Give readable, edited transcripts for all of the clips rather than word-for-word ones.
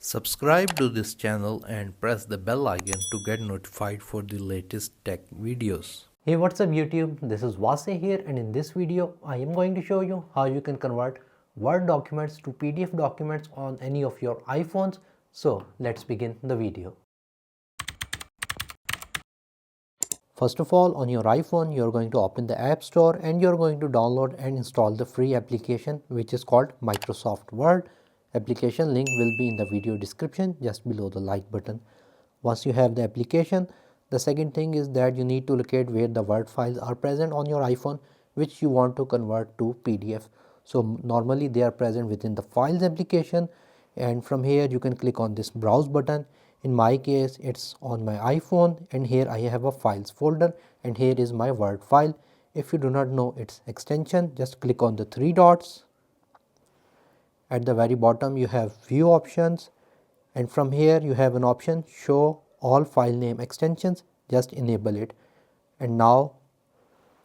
Subscribe to this channel and press the bell icon to get notified for the latest tech videos. Hey, what's up YouTube? This is Wasay here, and in this video I am going to show you how you can convert Word documents to PDF documents on any of your iPhones. So let's begin the video. First of all, on your iPhone you're going to open the App Store and you're going to download and install the free application which is called Microsoft Word. Application link will be in the video description just below the like button. Once you have the application, the second thing is that you need to locate where the Word files are present on your iPhone which you want to convert to PDF. So normally they are present within the Files application, and from here you can click on this Browse button. In my case it's on my iPhone, and here I have a Files folder and here is my Word file. If you do not know its extension, just click on the three dots. At the very bottom you have View options, and from here you have an option Show all file name extensions. Just enable it, and now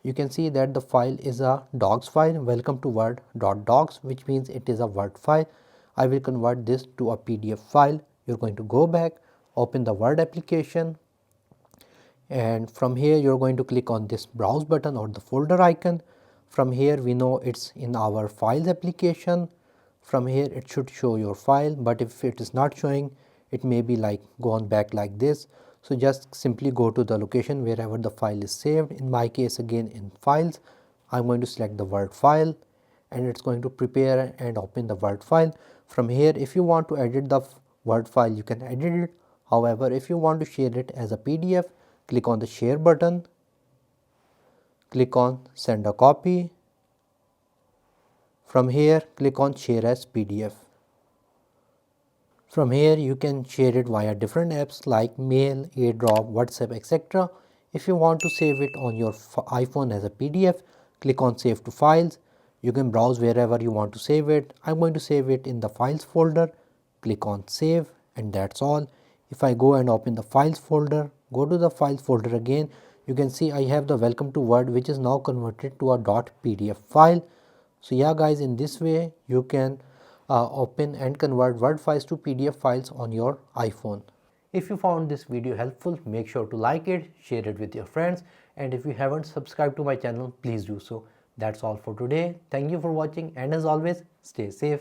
you can see that the file is a docs file, welcome to word.docs, which means it is a Word file. I will convert this to a PDF file. You're going to go back, open the Word application, and from here you're going to click on this Browse button or the folder icon. From here we know it's in our Files application. From here it should show your file, but if it is not showing, it may be like gone back like this. So just simply go to the location wherever the file is saved. In my case, again in Files, I'm going to select the Word file, and it's going to prepare and open the Word file. From here, if you want to edit the Word file, you can edit it. However, if you want to share it as a PDF, click on the share button, click on send a copy. From here click on share as PDF. From here you can share it via different apps like Mail, AirDrop, WhatsApp, etc. If you want to save it on your iPhone as a PDF, click on save to files. You can browse wherever you want to save it. I'm going to save it in the files folder. Click on save, and that's all. If I go and open the files folder, go to the files folder again, you can see I have the welcome to Word which is now converted to a .pdf file. So yeah guys, in this way you can open and convert Word files to PDF files on your iPhone. If you found this video helpful, make sure to like it, share it with your friends, and if you haven't subscribed to my channel, please do so. That's all for today. Thank you for watching, and as always, stay safe.